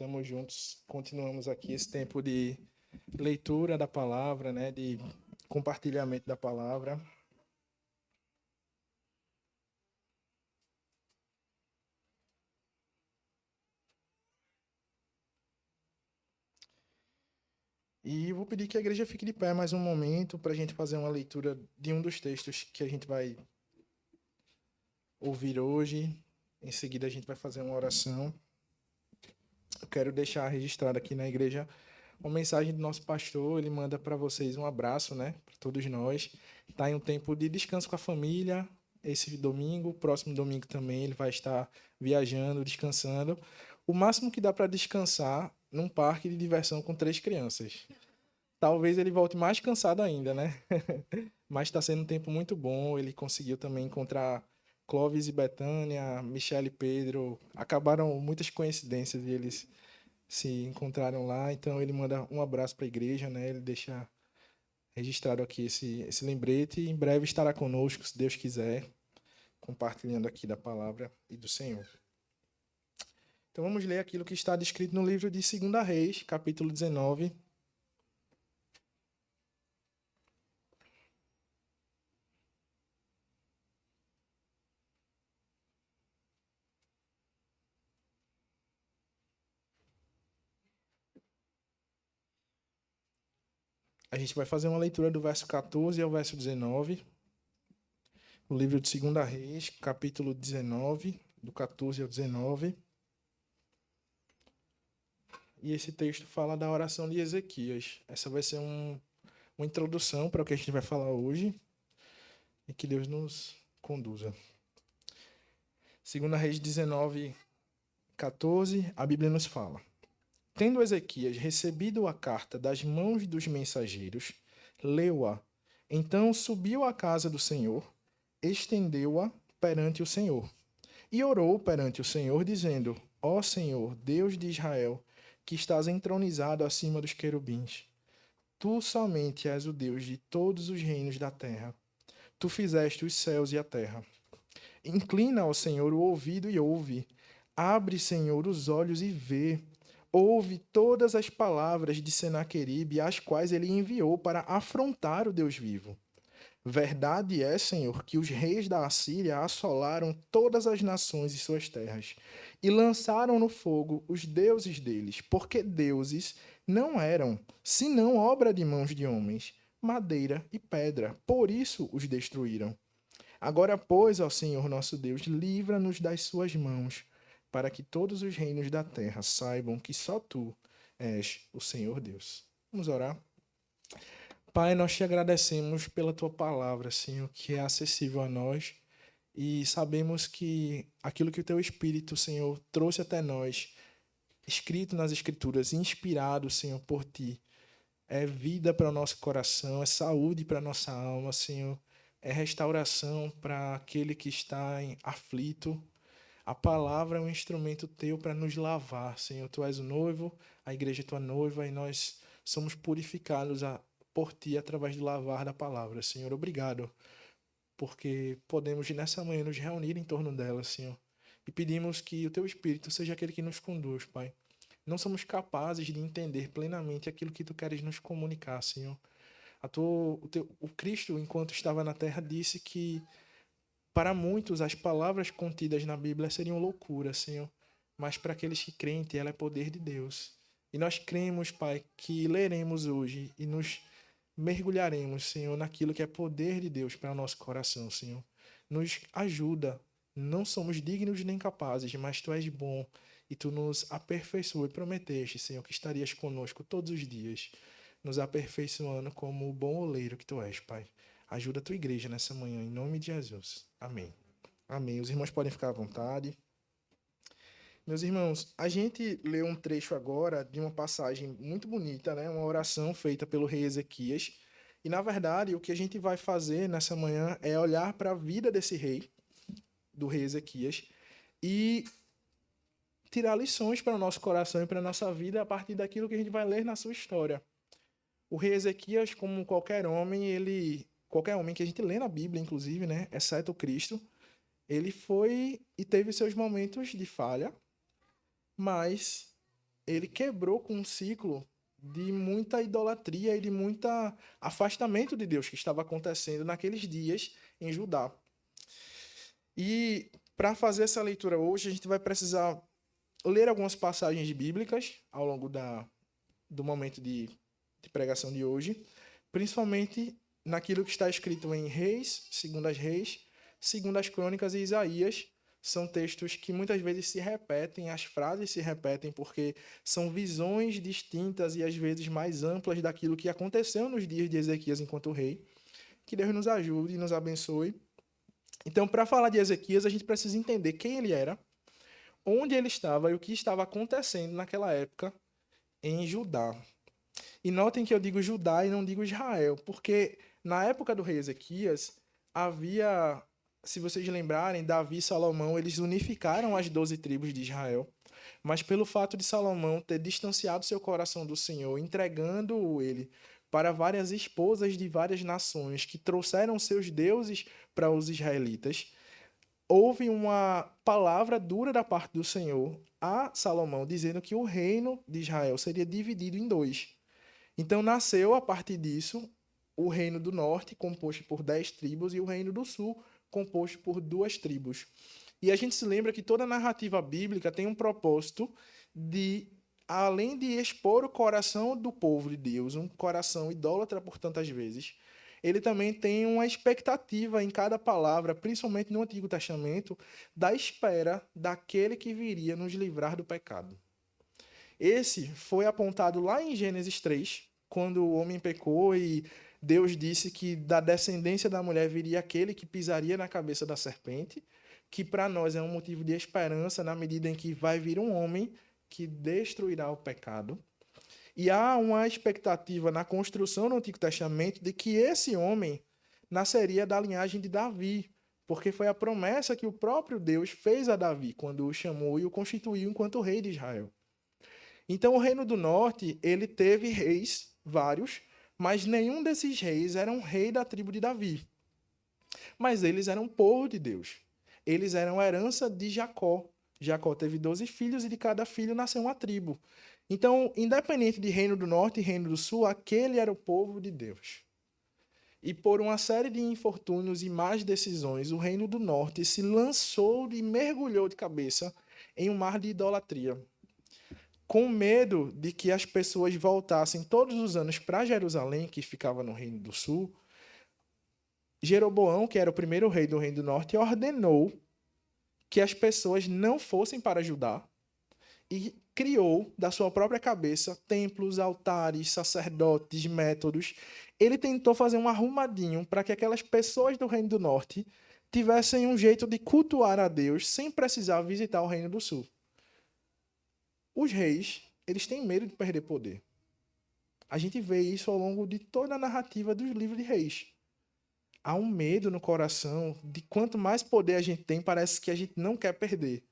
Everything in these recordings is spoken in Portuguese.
Estamos juntos, continuamos aqui esse tempo de leitura da palavra, né, de compartilhamento da palavra. E vou pedir que a igreja fique de pé mais um momento para a gente fazer uma leitura de um dos textos que a gente vai ouvir hoje. Em seguida, a gente vai fazer uma oração. Eu quero deixar registrado aqui na igreja uma mensagem do nosso pastor. Ele manda para vocês um abraço, né, para todos nós. Está em um tempo de descanso com a família. Esse domingo, próximo domingo também, ele vai estar viajando, descansando. O máximo que dá para descansar num parque de diversão com 3 crianças. Talvez ele volte mais cansado ainda, né? Mas está sendo um tempo muito bom. Ele conseguiu também encontrar Clóvis e Betânia, Michele e Pedro. Acabaram muitas coincidências e eles se encontraram lá. Então ele manda um abraço para a igreja, né? Ele deixa registrado aqui esse lembrete. E em breve estará conosco, se Deus quiser, compartilhando aqui da palavra e do Senhor. Então vamos ler aquilo que está descrito no livro de 2 Reis, capítulo 19. A gente vai fazer uma leitura do verso 14 ao verso 19. O livro de 2 Reis, capítulo 19, do 14 ao 19. E esse texto fala da oração de Ezequias. Essa vai ser uma introdução para o que a gente vai falar hoje. E que Deus nos conduza. 2 Reis 19, 14, a Bíblia nos fala: Tendo Ezequias recebido a carta das mãos dos mensageiros, leu-a. Então subiu à casa do Senhor, estendeu-a perante o Senhor, e orou perante o Senhor, dizendo: Ó Senhor, Deus de Israel, que estás entronizado acima dos querubins, tu somente és o Deus de todos os reinos da terra. Tu fizeste os céus e a terra. Inclina ao Senhor o ouvido e ouve. Abre, Senhor, os olhos e vê. Ouve todas as palavras de Senaqueribe, as quais ele enviou para afrontar o Deus vivo. Verdade é, Senhor, que os reis da Assíria assolaram todas as nações e suas terras, e lançaram no fogo os deuses deles, porque deuses não eram, senão obra de mãos de homens, madeira e pedra. Por isso os destruíram. Agora, pois, ó Senhor nosso Deus, livra-nos das suas mãos, para que todos os reinos da terra saibam que só tu és o Senhor Deus. Vamos orar. Pai, nós te agradecemos pela tua palavra, Senhor, que é acessível a nós, e sabemos que aquilo que o teu Espírito, Senhor, trouxe até nós, escrito nas Escrituras, inspirado, Senhor, por ti, é vida para o nosso coração, é saúde para a nossa alma, Senhor, é restauração para aquele que está aflito. A palavra é um instrumento teu para nos lavar, Senhor. Tu és o noivo, a igreja é tua noiva e nós somos purificados por ti através do lavar da palavra, Senhor. Obrigado, porque podemos nessa manhã nos reunir em torno dela, Senhor. E pedimos que o teu Espírito seja aquele que nos conduz, Pai. Não somos capazes de entender plenamente aquilo que tu queres nos comunicar, Senhor. O Cristo, enquanto estava na terra, disse que para muitos as palavras contidas na Bíblia seriam loucura, Senhor. Mas para aqueles que creem, ela é poder de Deus. E nós cremos, Pai, que leremos hoje e nos mergulharemos, Senhor, naquilo que é poder de Deus para o nosso coração, Senhor. Nos ajuda. Não somos dignos nem capazes, mas Tu és bom e Tu nos aperfeiçoa e prometeste, Senhor, que estarias conosco todos os dias, nos aperfeiçoando como o bom oleiro que Tu és, Pai. Ajuda a Tua igreja nessa manhã, em nome de Jesus. Amém. Amém. Os irmãos podem ficar à vontade. Meus irmãos, a gente leu um trecho agora de uma passagem muito bonita, né? Uma oração feita pelo rei Ezequias. E, na verdade, o que a gente vai fazer nessa manhã é olhar para a vida desse rei, do rei Ezequias, e tirar lições para o nosso coração e para a nossa vida a partir daquilo que a gente vai ler na sua história. O rei Ezequias, como qualquer homem que a gente lê na Bíblia, inclusive, né? Exceto Cristo, ele foi e teve seus momentos de falha, mas ele quebrou com um ciclo de muita idolatria e de muito afastamento de Deus que estava acontecendo naqueles dias em Judá. E para fazer essa leitura hoje, a gente vai precisar ler algumas passagens bíblicas ao longo do momento de pregação de hoje, principalmente naquilo que está escrito em Reis, Segundas Crônicas e Isaías. São textos que muitas vezes se repetem, as frases se repetem, porque são visões distintas e às vezes mais amplas daquilo que aconteceu nos dias de Ezequias enquanto rei. Que Deus nos ajude e nos abençoe. Então, para falar de Ezequias, a gente precisa entender quem ele era, onde ele estava e o que estava acontecendo naquela época em Judá. E notem que eu digo Judá e não digo Israel, porque na época do rei Ezequias havia, se vocês lembrarem, Davi e Salomão, eles unificaram as 12 tribos de Israel. Mas pelo fato de Salomão ter distanciado seu coração do Senhor, entregando ele para várias esposas de várias nações que trouxeram seus deuses para os israelitas, houve uma palavra dura da parte do Senhor a Salomão, dizendo que o reino de Israel seria dividido em dois. Então nasceu, a partir disso, o reino do norte, composto por 10 tribos, e o reino do sul, composto por 2 tribos. E a gente se lembra que toda narrativa bíblica tem um propósito de, além de expor o coração do povo de Deus, um coração idólatra por tantas vezes, ele também tem uma expectativa em cada palavra, principalmente no Antigo Testamento, da espera daquele que viria nos livrar do pecado. Esse foi apontado lá em Gênesis 3, quando o homem pecou e Deus disse que da descendência da mulher viria aquele que pisaria na cabeça da serpente, que para nós é um motivo de esperança na medida em que vai vir um homem que destruirá o pecado. E há uma expectativa na construção do Antigo Testamento de que esse homem nasceria da linhagem de Davi, porque foi a promessa que o próprio Deus fez a Davi quando o chamou e o constituiu enquanto rei de Israel. Então o reino do norte, ele teve reis, vários, mas nenhum desses reis era um rei da tribo de Davi. Mas eles eram povo de Deus. Eles eram herança de Jacó. Jacó teve 12 filhos e de cada filho nasceu uma tribo. Então, independente de reino do norte e reino do sul, aquele era o povo de Deus. E por uma série de infortúnios e más decisões, o reino do norte se lançou e mergulhou de cabeça em um mar de idolatria. Com medo de que as pessoas voltassem todos os anos para Jerusalém, que ficava no reino do sul, Jeroboão, que era o primeiro rei do reino do norte, ordenou que as pessoas não fossem para Judá e criou da sua própria cabeça templos, altares, sacerdotes, métodos. Ele tentou fazer um arrumadinho para que aquelas pessoas do reino do norte tivessem um jeito de cultuar a Deus sem precisar visitar o reino do sul. Os reis, eles têm medo de perder poder. A gente vê isso ao longo de toda a narrativa dos livros de reis. Há um medo no coração de quanto mais poder a gente tem, parece que a gente não quer perder.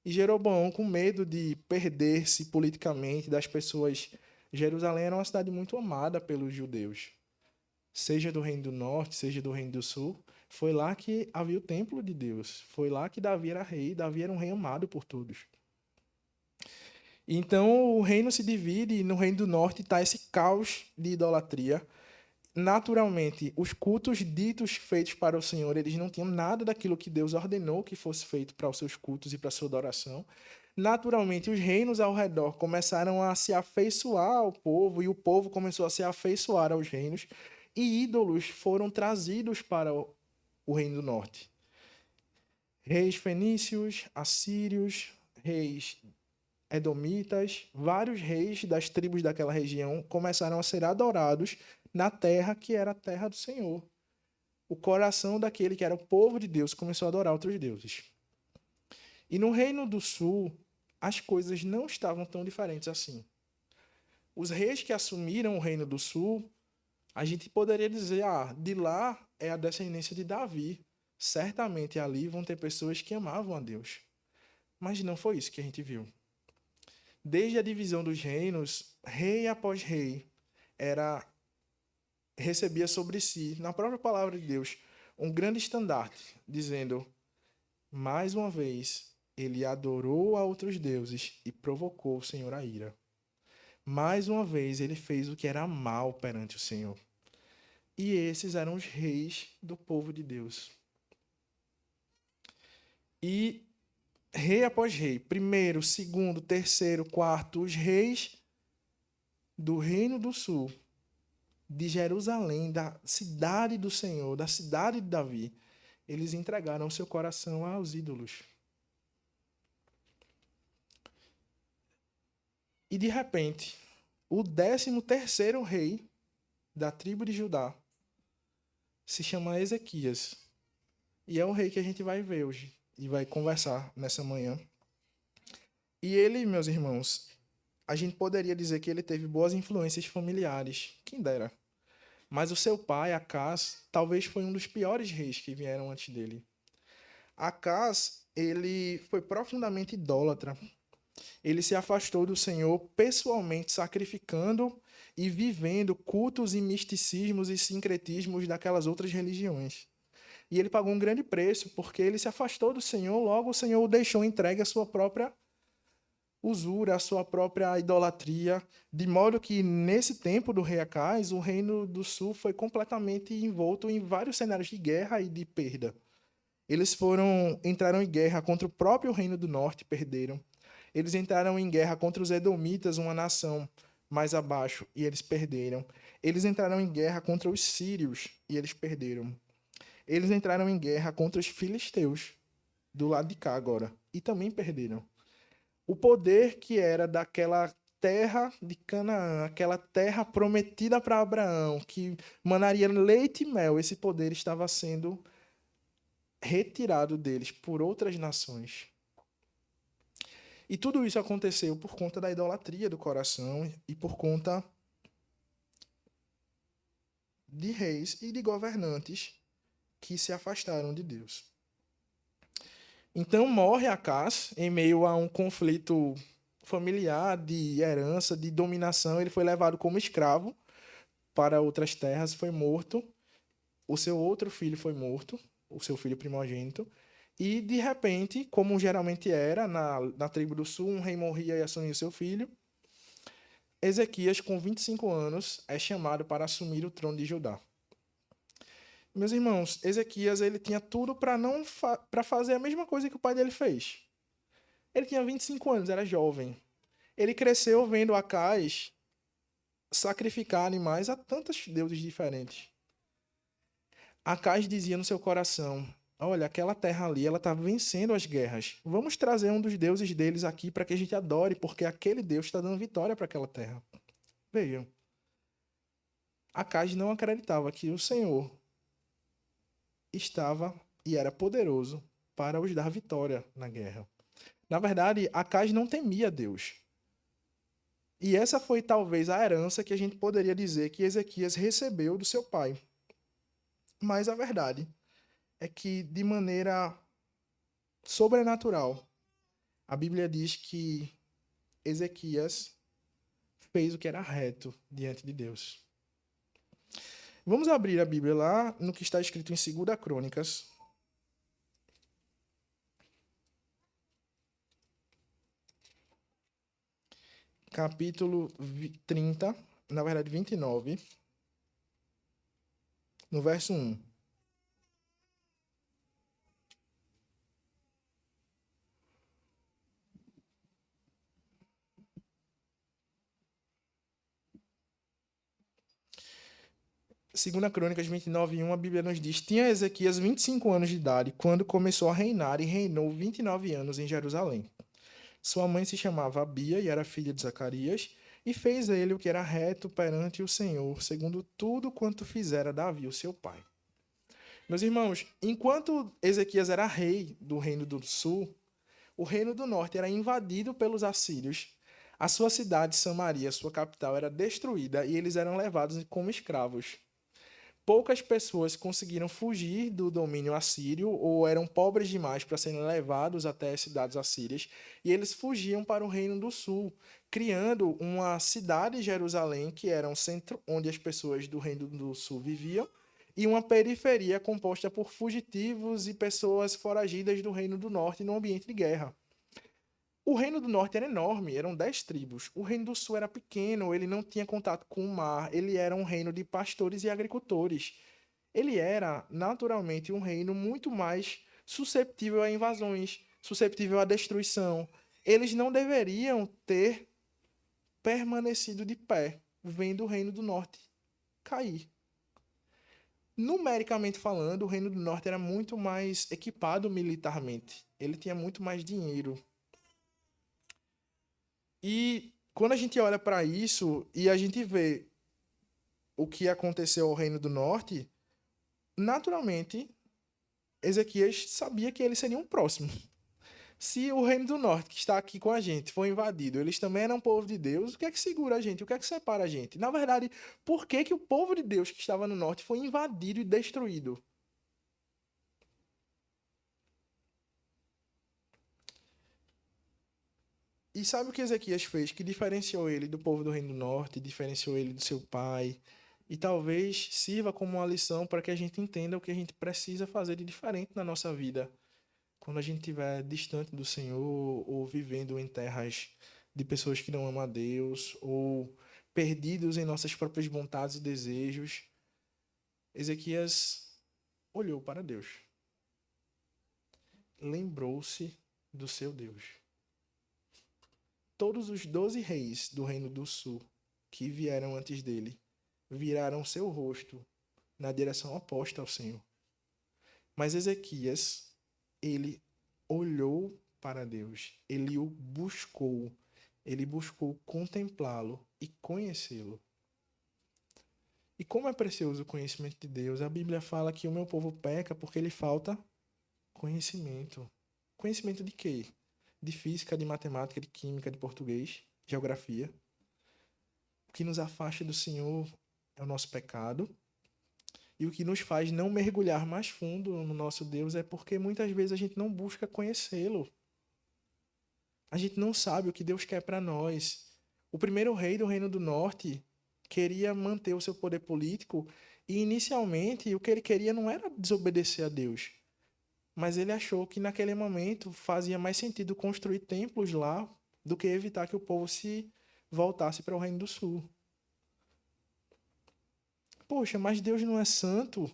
E Jeroboão, com medo de perder-se politicamente das pessoas, Jerusalém era uma cidade muito amada pelos judeus. Seja do reino do norte, seja do reino do sul, foi lá que havia o templo de Deus. Foi lá que Davi era rei, Davi era um rei amado por todos. Então o reino se divide e no reino do norte está esse caos de idolatria. Naturalmente, os cultos ditos feitos para o Senhor, eles não tinham nada daquilo que Deus ordenou que fosse feito para os seus cultos e para a sua adoração. Naturalmente, os reinos ao redor começaram a se afeiçoar ao povo e o povo começou a se afeiçoar aos reinos e ídolos foram trazidos para o reino do norte. Reis fenícios, assírios, reis edomitas, vários reis das tribos daquela região começaram a ser adorados na terra que era a terra do Senhor. O coração daquele que era o povo de Deus começou a adorar outros deuses. E no reino do sul, as coisas não estavam tão diferentes assim. Os reis que assumiram o reino do sul, a gente poderia dizer, de lá é a descendência de Davi. Certamente ali vão ter pessoas que amavam a Deus. Mas não foi isso que a gente viu. Desde a divisão dos reinos, rei após rei recebia sobre si, na própria palavra de Deus, um grande estandarte, dizendo, mais uma vez, ele adorou a outros deuses e provocou o Senhor à ira. Mais uma vez, ele fez o que era mal perante o Senhor. E esses eram os reis do povo de Deus. E rei após rei, primeiro, segundo, terceiro, quarto, os reis do Reino do Sul, de Jerusalém, da cidade do Senhor, da cidade de Davi, eles entregaram seu coração aos ídolos. E de repente, o 13º rei da tribo de Judá se chama Ezequias. E é o rei que a gente vai ver hoje e vai conversar nessa manhã. E ele, meus irmãos, a gente poderia dizer que ele teve boas influências familiares, quem dera. Mas o seu pai, Acaz, talvez foi um dos piores reis que vieram antes dele. Acaz, ele foi profundamente idólatra. Ele se afastou do Senhor pessoalmente, sacrificando e vivendo cultos e misticismos e sincretismos daquelas outras religiões. E ele pagou um grande preço, porque ele se afastou do Senhor, logo o Senhor o deixou entregue à sua própria usura, à sua própria idolatria, de modo que nesse tempo do rei Acaz, o reino do sul foi completamente envolto em vários cenários de guerra e de perda. Eles entraram em guerra contra o próprio reino do norte, perderam. Eles entraram em guerra contra os edomitas, uma nação mais abaixo, e eles perderam. Eles entraram em guerra contra os sírios, e eles perderam. Eles entraram em guerra contra os filisteus, do lado de cá agora, e também perderam. O poder que era daquela terra de Canaã, aquela terra prometida para Abraão, que manaria leite e mel, esse poder estava sendo retirado deles por outras nações. E tudo isso aconteceu por conta da idolatria do coração e por conta de reis e de governantes que se afastaram de Deus. Então morre Acaz em meio a um conflito familiar, de herança, de dominação. Ele foi levado como escravo para outras terras, foi morto. O seu outro filho foi morto, o seu filho primogênito. E, de repente, como geralmente era na tribo do sul, um rei morria e assumia o seu filho. Ezequias, com 25 anos, é chamado para assumir o trono de Judá. Meus irmãos, Ezequias ele tinha tudo para fazer a mesma coisa que o pai dele fez. Ele tinha 25 anos, era jovem. Ele cresceu vendo Acaz sacrificar animais a tantos deuses diferentes. Acaz dizia no seu coração: olha, aquela terra ali, ela está vencendo as guerras. Vamos trazer um dos deuses deles aqui para que a gente adore, porque aquele Deus está dando vitória para aquela terra. Vejam. Acaz não acreditava que o Senhor estava e era poderoso para os dar vitória na guerra. Na verdade, Acaz não temia Deus. E essa foi talvez a herança que a gente poderia dizer que Ezequias recebeu do seu pai. Mas a verdade é que, de maneira sobrenatural, a Bíblia diz que Ezequias fez o que era reto diante de Deus. Vamos abrir a Bíblia lá no que está escrito em 2 Crônicas. Capítulo 30, na verdade 29, no verso 1. Segunda Crônicas 29:1, a Bíblia nos diz: tinha Ezequias 25 anos de idade quando começou a reinar e reinou 29 anos em Jerusalém. Sua mãe se chamava Abia e era filha de Zacarias, e fez ele o que era reto perante o Senhor, segundo tudo quanto fizera Davi, o seu pai. Meus irmãos, enquanto Ezequias era rei do reino do sul, o reino do norte era invadido pelos assírios. A sua cidade, Samaria, sua capital, era destruída e eles eram levados como escravos. Poucas pessoas conseguiram fugir do domínio assírio ou eram pobres demais para serem levados até as cidades assírias, e eles fugiam para o Reino do Sul, criando uma cidade, Jerusalém, que era um centro onde as pessoas do Reino do Sul viviam, e uma periferia composta por fugitivos e pessoas foragidas do Reino do Norte no ambiente de guerra. O reino do norte era enorme, eram 10 tribos. O reino do sul era pequeno, ele não tinha contato com o mar, ele era um reino de pastores e agricultores. Ele era, naturalmente, um reino muito mais susceptível a invasões, susceptível à destruição. Eles não deveriam ter permanecido de pé, vendo o reino do norte cair. Numericamente falando, o reino do norte era muito mais equipado militarmente. Ele tinha muito mais dinheiro. E quando a gente olha para isso e a gente vê o que aconteceu ao reino do norte, naturalmente, Ezequias sabia que eles seriam próximos. Se o reino do norte, que está aqui com a gente, foi invadido, eles também eram povo de Deus, o que é que segura a gente? O que é que separa a gente? Na verdade, por que que o povo de Deus que estava no norte foi invadido e destruído? E sabe o que Ezequias fez que diferenciou ele do povo do reino do norte, diferenciou ele do seu pai? E talvez sirva como uma lição para que a gente entenda o que a gente precisa fazer de diferente na nossa vida quando a gente estiver distante do Senhor ou vivendo em terras de pessoas que não amam a Deus ou perdidos em nossas próprias vontades e desejos. Ezequias olhou para Deus, lembrou-se do seu Deus. Todos os 12 reis do reino do sul que vieram antes dele viraram seu rosto na direção oposta ao Senhor. Mas Ezequias, ele olhou para Deus, ele o buscou, ele buscou contemplá-lo e conhecê-lo. E como é precioso o conhecimento de Deus, a Bíblia fala que o meu povo peca porque lhe falta conhecimento. Conhecimento de quê? De física, de matemática, de química, de português, geografia. O que nos afasta do Senhor é o nosso pecado. E o que nos faz não mergulhar mais fundo no nosso Deus é porque muitas vezes a gente não busca conhecê-lo. A gente não sabe o que Deus quer para nós. O primeiro rei do Reino do Norte queria manter o seu poder político e, inicialmente, o que ele queria não era desobedecer a Deus. Mas ele achou que, naquele momento, fazia mais sentido construir templos lá do que evitar que o povo se voltasse para o Reino do Sul. Poxa, mas Deus não é santo?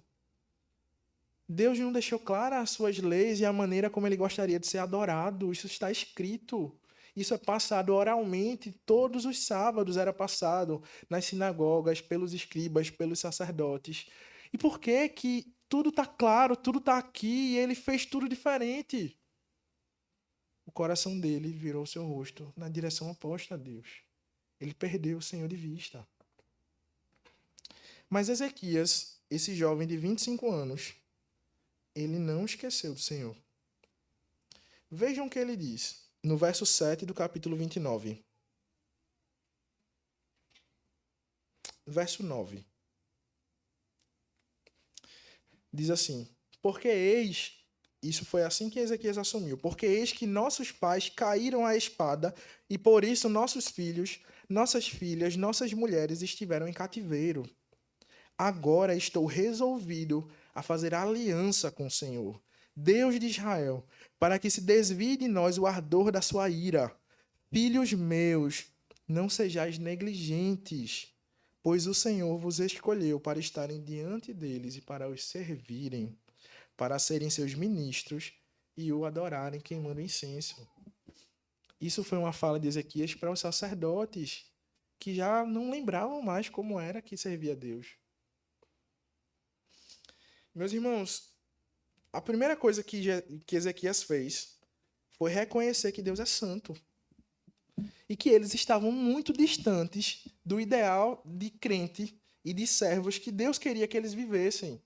Deus não deixou claras as suas leis e a maneira como ele gostaria de ser adorado. Isso está escrito. Isso é passado oralmente. Todos os sábados era passado nas sinagogas, pelos escribas, pelos sacerdotes. E por que que tudo está claro, tudo está aqui e ele fez tudo diferente? O coração dele virou seu rosto na direção oposta a Deus. Ele perdeu o Senhor de vista. Mas Ezequias, esse jovem de 25 anos, ele não esqueceu do Senhor. Vejam o que ele diz no verso 7 do capítulo 29. Verso 9. Diz assim: porque eis, isso foi assim que Ezequias assumiu, porque eis que nossos pais caíram à espada, e por isso nossos filhos, nossas filhas, nossas mulheres estiveram em cativeiro. Agora estou resolvido a fazer aliança com o Senhor, Deus de Israel, para que se desvie de nós o ardor da sua ira. Filhos meus, não sejais negligentes, pois o Senhor vos escolheu para estarem diante deles e para os servirem, para serem seus ministros e o adorarem queimando incenso. Isso foi uma fala de Ezequias para os sacerdotes, que já não lembravam mais como era que servia a Deus. Meus irmãos, a primeira coisa que Ezequias fez foi reconhecer que Deus é santo e que eles estavam muito distantes do ideal de crente e de servos que Deus queria que eles vivessem.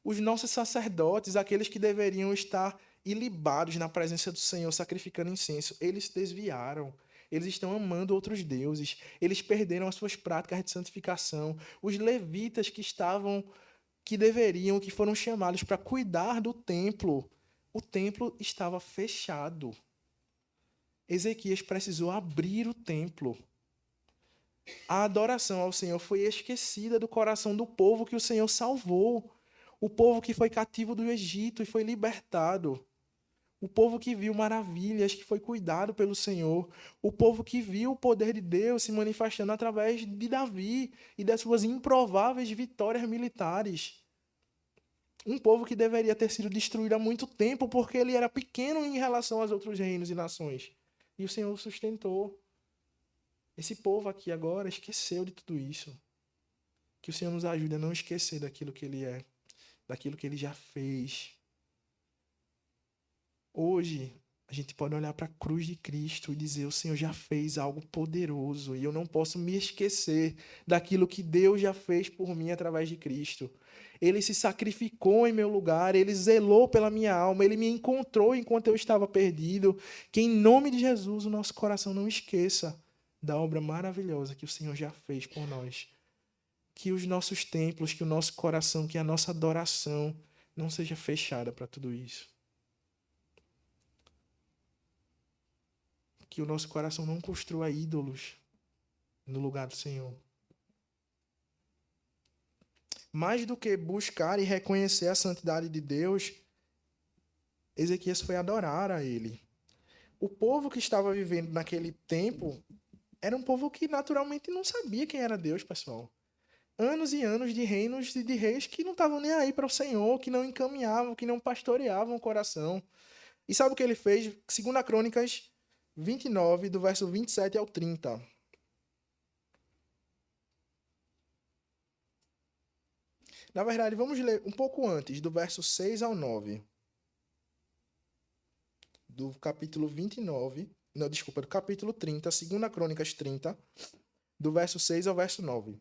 Os nossos sacerdotes, aqueles que deveriam estar ilibados na presença do Senhor, sacrificando incenso, eles se desviaram. Eles estão amando outros deuses. Eles perderam as suas práticas de santificação. Os levitas que deveriam, que foram chamados para cuidar do templo, o templo estava fechado. Ezequias precisou abrir o templo. A adoração ao Senhor foi esquecida do coração do povo que o Senhor salvou. O povo que foi cativo do Egito e foi libertado. O povo que viu maravilhas, que foi cuidado pelo Senhor. O povo que viu o poder de Deus se manifestando através de Davi e das suas improváveis vitórias militares. Um povo que deveria ter sido destruído há muito tempo porque ele era pequeno em relação aos outros reinos e nações. E o Senhor sustentou. Esse povo aqui agora esqueceu de tudo isso. Que o Senhor nos ajude a não esquecer daquilo que Ele é, daquilo que Ele já fez. Hoje, a gente pode olhar para a cruz de Cristo e dizer: o Senhor já fez algo poderoso e eu não posso me esquecer daquilo que Deus já fez por mim através de Cristo. Ele se sacrificou em meu lugar, ele zelou pela minha alma, ele me encontrou enquanto eu estava perdido. Que em nome de Jesus o nosso coração não esqueça da obra maravilhosa que o Senhor já fez por nós. Que os nossos templos, que o nosso coração, que a nossa adoração não seja fechada para tudo isso. Que o nosso coração não construa ídolos no lugar do Senhor. Mais do que buscar e reconhecer a santidade de Deus, Ezequias foi adorar a ele. O povo que estava vivendo naquele tempo era um povo que naturalmente não sabia quem era Deus, pessoal. Anos e anos de reinos e de reis que não estavam nem aí para o Senhor, que não encaminhavam, que não pastoreavam o coração. E sabe o que ele fez? 2 Crônicas 29, do verso 27 ao 30. Na verdade, vamos ler um pouco antes, do verso 6 ao 9. Do capítulo 29. Não, desculpa, do capítulo 30, 2 Crônicas 30, do verso 6 ao verso 9.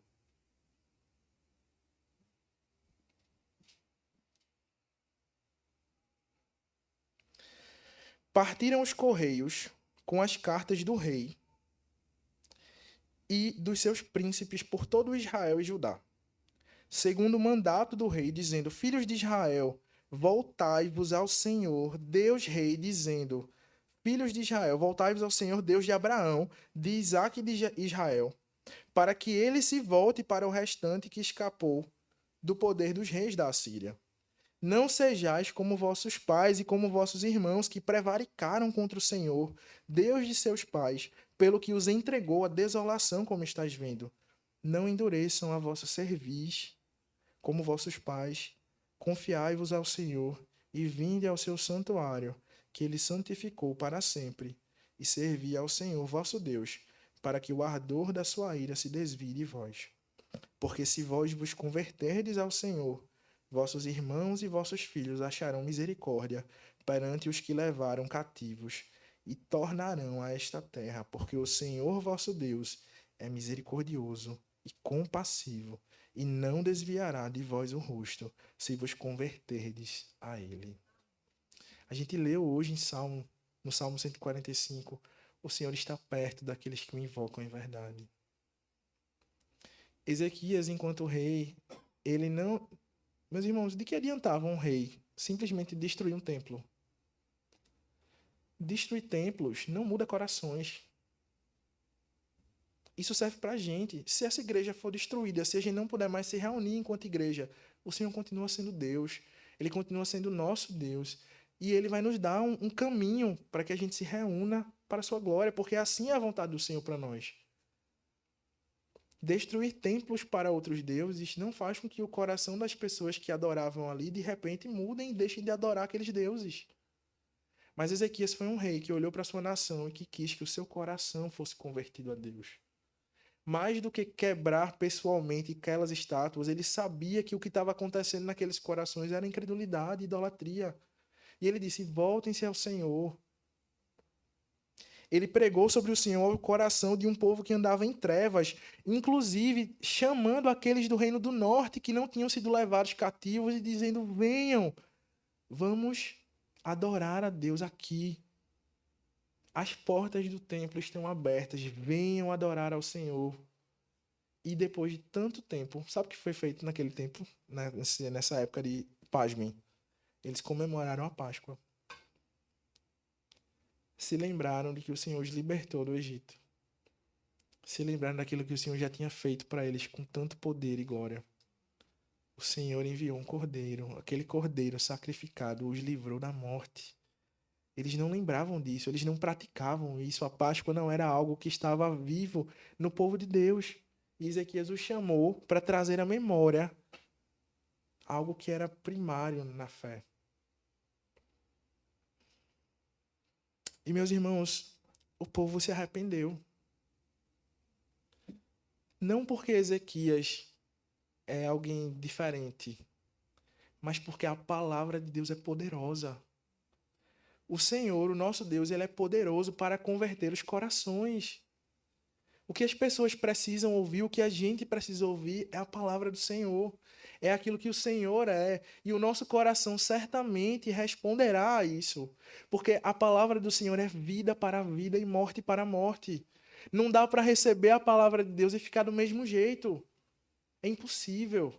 Partiram os correios com as cartas do rei e dos seus príncipes por todo Israel e Judá, segundo o mandato do rei, dizendo: Filhos de Israel, voltai-vos ao Senhor, Deus Rei, dizendo: Filhos de Israel, voltai-vos ao Senhor, Deus de Abraão, de Isaque e de Israel, para que ele se volte para o restante que escapou do poder dos reis da Assíria. Não sejais como vossos pais e como vossos irmãos, que prevaricaram contra o Senhor, Deus de seus pais, pelo que os entregou à desolação, como estás vendo. Não endureçam a vossa cerviz, como vossos pais. Confiai-vos ao Senhor e vinde ao seu santuário, que ele santificou para sempre, e servi ao Senhor vosso Deus, para que o ardor da sua ira se desvie de vós. Porque se vós vos converterdes ao Senhor, vossos irmãos e vossos filhos acharão misericórdia perante os que levaram cativos, e tornarão a esta terra, porque o Senhor vosso Deus é misericordioso e compassivo, e não desviará de vós o rosto, se vos converterdes a ele. A gente leu hoje no Salmo 145, o Senhor está perto daqueles que o invocam em verdade. Ezequias, enquanto rei, ele não... Meus irmãos, de que adiantava um rei simplesmente destruir um templo? Destruir templos não muda corações. Isso serve pra gente. Se essa igreja for destruída, se a gente não puder mais se reunir enquanto igreja, o Senhor continua sendo Deus. Ele continua sendo nosso Deus. E Ele vai nos dar um caminho para que a gente se reúna para a sua glória, porque assim é a vontade do Senhor para nós. Destruir templos para outros deuses não faz com que o coração das pessoas que adoravam ali, de repente, mudem e deixem de adorar aqueles deuses. Mas Ezequias foi um rei que olhou para sua nação e que quis que o seu coração fosse convertido a Deus. Mais do que quebrar pessoalmente aquelas estátuas, ele sabia que o que estava acontecendo naqueles corações era incredulidade, idolatria. E ele disse: voltem-se ao Senhor. Ele pregou sobre o Senhor ao coração de um povo que andava em trevas, inclusive chamando aqueles do reino do norte que não tinham sido levados cativos e dizendo: venham, vamos adorar a Deus aqui. As portas do templo estão abertas, venham adorar ao Senhor. E depois de tanto tempo, sabe o que foi feito naquele tempo, nessa época de pasmem? Eles comemoraram a Páscoa. Se lembraram de que o Senhor os libertou do Egito. Se lembraram daquilo que o Senhor já tinha feito para eles com tanto poder e glória. O Senhor enviou um cordeiro, aquele cordeiro sacrificado os livrou da morte. Eles não lembravam disso, eles não praticavam isso. A Páscoa não era algo que estava vivo no povo de Deus. E Ezequias o chamou para trazer à memória algo que era primário na fé. E, meus irmãos, o povo se arrependeu. Não porque Ezequias é alguém diferente, mas porque a palavra de Deus é poderosa. O Senhor, o nosso Deus, ele é poderoso para converter os corações. O que as pessoas precisam ouvir, o que a gente precisa ouvir é a palavra do Senhor. É aquilo que o Senhor é. E o nosso coração certamente responderá a isso. Porque a palavra do Senhor é vida para a vida e morte para a morte. Não dá para receber a palavra de Deus e ficar do mesmo jeito. É impossível.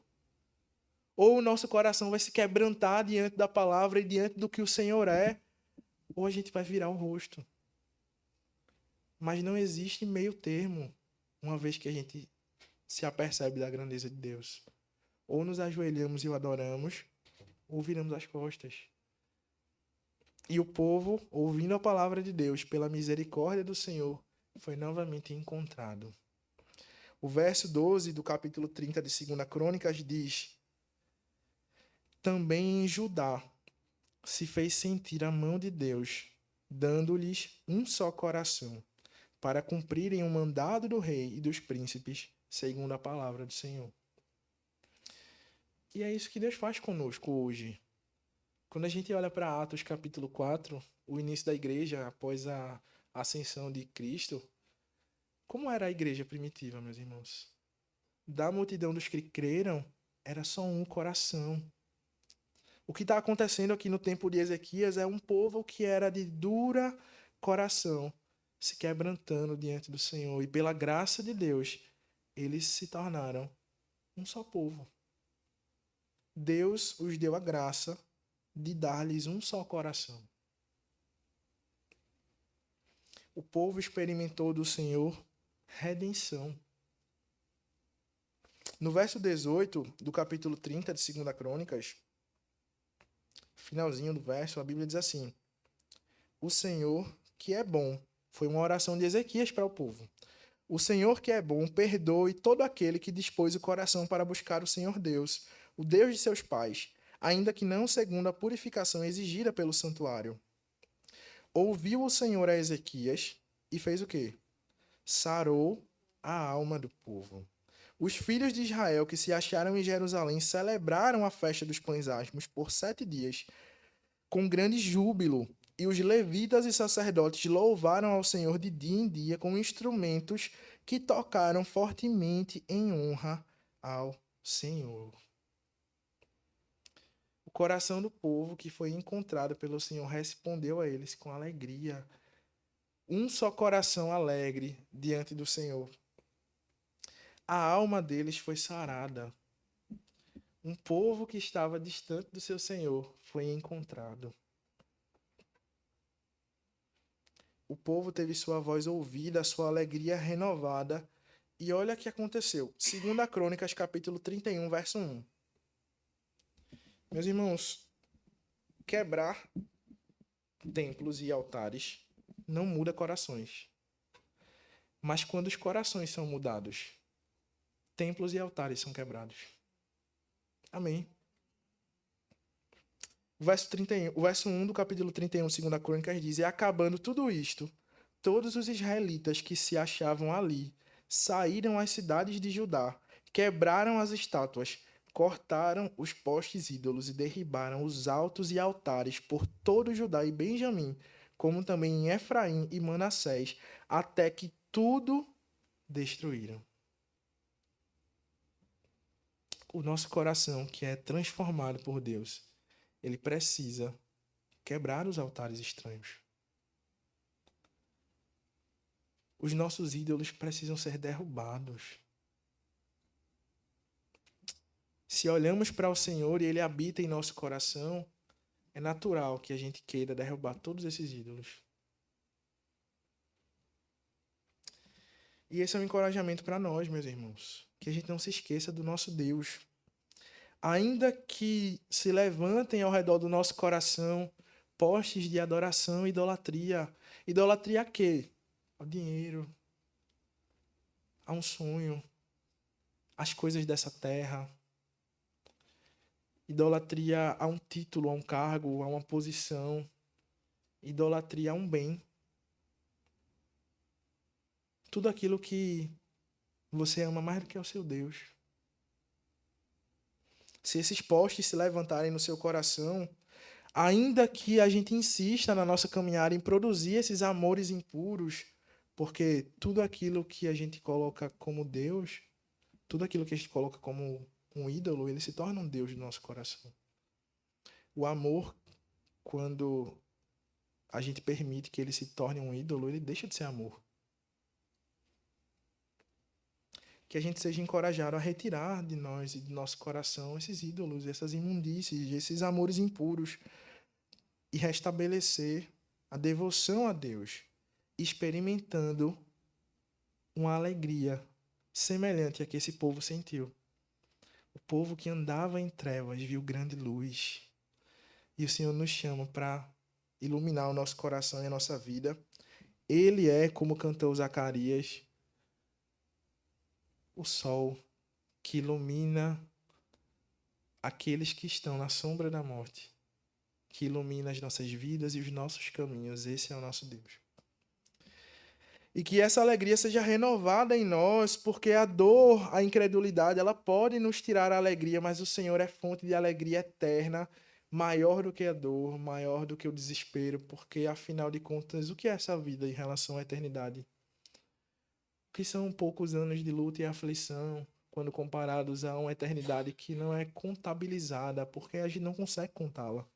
Ou o nosso coração vai se quebrantar diante da palavra e diante do que o Senhor é, ou a gente vai virar o rosto. Mas não existe meio termo, uma vez que a gente se apercebe da grandeza de Deus. Ou nos ajoelhamos e o adoramos, ou viramos as costas. E o povo, ouvindo a palavra de Deus, pela misericórdia do Senhor, foi novamente encontrado. O verso 12 do capítulo 30 de 2 Crônicas diz: também em Judá se fez sentir a mão de Deus, dando-lhes um só coração, para cumprirem o mandado do rei e dos príncipes, segundo a palavra do Senhor. E é isso que Deus faz conosco hoje. Quando a gente olha para Atos capítulo 4, o início da igreja após a ascensão de Cristo, como era a igreja primitiva, meus irmãos? Da multidão dos que creram, era só um coração. O que está acontecendo aqui no tempo de Ezequias é um povo que era de dura coração, se quebrantando diante do Senhor. E pela graça de Deus, eles se tornaram um só povo. Deus os deu a graça de dar-lhes um só coração. O povo experimentou do Senhor redenção. No verso 18 do capítulo 30 de 2 Crônicas, finalzinho do verso, a Bíblia diz assim: o Senhor que é bom, foi uma oração de Ezequias para o povo. O Senhor que é bom, perdoe todo aquele que dispôs o coração para buscar o Senhor Deus, o Deus de seus pais, ainda que não segundo a purificação exigida pelo santuário. Ouviu o Senhor a Ezequias e fez o quê? Sarou a alma do povo. Os filhos de Israel que se acharam em Jerusalém celebraram a festa dos pães asmos por 7 dias, com grande júbilo, e os levitas e sacerdotes louvaram ao Senhor de dia em dia com instrumentos que tocaram fortemente em honra ao Senhor. O coração do povo que foi encontrado pelo Senhor respondeu a eles com alegria. Um só coração alegre diante do Senhor. A alma deles foi sarada. Um povo que estava distante do seu Senhor foi encontrado. O povo teve sua voz ouvida, sua alegria renovada. E olha o que aconteceu. 2 Crônicas, capítulo 31, verso 1. Meus irmãos, quebrar templos e altares não muda corações. Mas quando os corações são mudados, templos e altares são quebrados. Amém. O verso 1 do capítulo 31, 2 Crônicas diz: e acabando tudo isto, todos os israelitas que se achavam ali saíram às cidades de Judá, quebraram as estátuas, cortaram os postes ídolos e derribaram os altos e altares por todo Judá e Benjamim, como também em Efraim e Manassés, até que tudo destruíram. O nosso coração, que é transformado por Deus, ele precisa quebrar os altares estranhos. Os nossos ídolos precisam ser derrubados. Se olhamos para o Senhor e Ele habita em nosso coração, é natural que a gente queira derrubar todos esses ídolos. E esse é um encorajamento para nós, meus irmãos, que a gente não se esqueça do nosso Deus. Ainda que se levantem ao redor do nosso coração postes de adoração e idolatria. Idolatria a quê? Ao dinheiro, a um sonho, às coisas dessa terra. Idolatria a um título, a um cargo, a uma posição. Idolatria a um bem. Tudo aquilo que você ama mais do que o seu Deus. Se esses postes se levantarem no seu coração, ainda que a gente insista na nossa caminhada em produzir esses amores impuros, porque tudo aquilo que a gente coloca como Deus, tudo aquilo que a gente coloca como um ídolo, ele se torna um Deus do nosso coração. O amor, quando a gente permite que ele se torne um ídolo, ele deixa de ser amor. Que a gente seja encorajado a retirar de nós e do nosso coração esses ídolos, essas imundícies, esses amores impuros e restabelecer a devoção a Deus, experimentando uma alegria semelhante à que esse povo sentiu. O povo que andava em trevas viu grande luz. E o Senhor nos chama para iluminar o nosso coração e a nossa vida. Ele é, como cantou Zacarias, o sol que ilumina aqueles que estão na sombra da morte, que ilumina as nossas vidas e os nossos caminhos. Esse é o nosso Deus. E que essa alegria seja renovada em nós, porque a dor, a incredulidade, ela pode nos tirar a alegria, mas o Senhor é fonte de alegria eterna, maior do que a dor, maior do que o desespero, porque, afinal de contas, o que é essa vida em relação à eternidade? O que são poucos anos de luta e aflição, quando comparados a uma eternidade que não é contabilizada, porque a gente não consegue contá-la.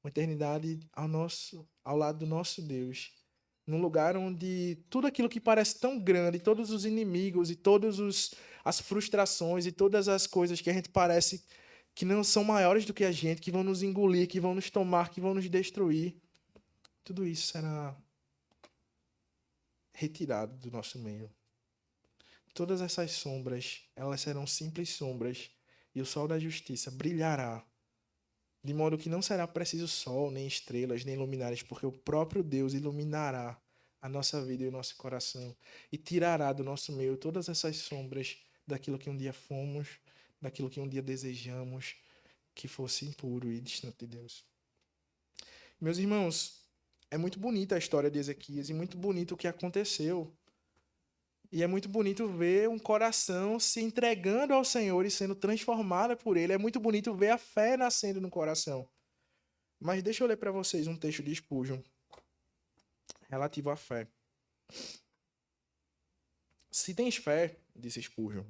Uma eternidade ao lado do nosso Deus, num lugar onde tudo aquilo que parece tão grande, todos os inimigos e todas as frustrações e todas as coisas que a gente parece que não são maiores do que a gente, que vão nos engolir, que vão nos tomar, que vão nos destruir, tudo isso será retirado do nosso meio. Todas essas sombras, elas serão simples sombras, e o sol da justiça brilhará, de modo que não será preciso sol, nem estrelas, nem luminares, porque o próprio Deus iluminará a nossa vida e o nosso coração e tirará do nosso meio todas essas sombras daquilo que um dia fomos, daquilo que um dia desejamos que fosse impuro e distante de Deus. Meus irmãos, é muito bonita a história de Ezequias e muito bonito o que aconteceu. E é muito bonito ver um coração se entregando ao Senhor e sendo transformado por Ele. É muito bonito ver a fé nascendo no coração. Mas deixa eu ler para vocês um texto de Spurgeon relativo à fé. Se tens fé, disse Spurgeon,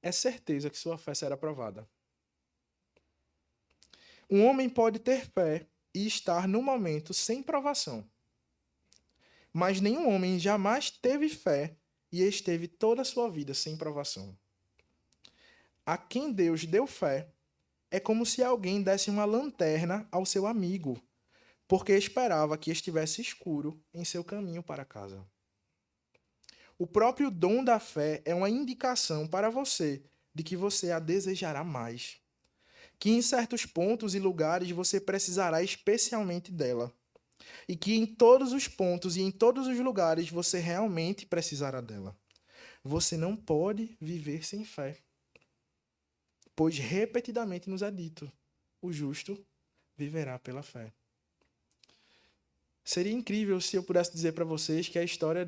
é certeza que sua fé será provada. Um homem pode ter fé e estar no momento sem provação. Mas nenhum homem jamais teve fé e esteve toda a sua vida sem provação. A quem Deus deu fé é como se alguém desse uma lanterna ao seu amigo, porque esperava que estivesse escuro em seu caminho para casa. O próprio dom da fé é uma indicação para você de que você a desejará mais, que em certos pontos e lugares você precisará especialmente dela, e que em todos os pontos e em todos os lugares você realmente precisará dela. Você não pode viver sem fé, pois repetidamente nos é dito: o justo viverá pela fé. Seria incrível se eu pudesse dizer para vocês que a história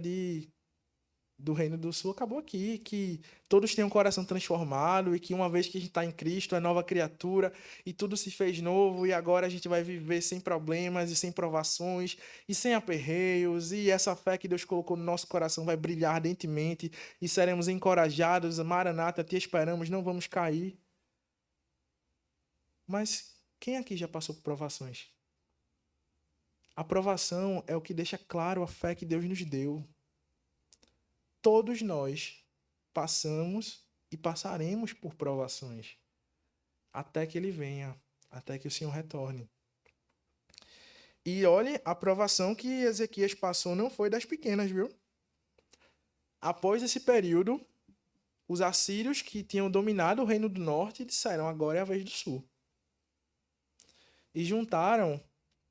do Reino do Sul acabou aqui, que todos têm um coração transformado e que uma vez que a gente está em Cristo é nova criatura e tudo se fez novo e agora a gente vai viver sem problemas e sem provações e sem aperreios e essa fé que Deus colocou no nosso coração vai brilhar ardentemente e seremos encorajados. Maranata, te esperamos, não vamos cair. Mas quem aqui já passou por provações? A provação é o que deixa claro a fé que Deus nos deu. Todos nós passamos e passaremos por provações até que Ele venha, até que o Senhor retorne. E olhe, a provação que Ezequias passou não foi das pequenas, viu? Após esse período, os assírios que tinham dominado o reino do norte disseram: agora é a vez do sul. E juntaram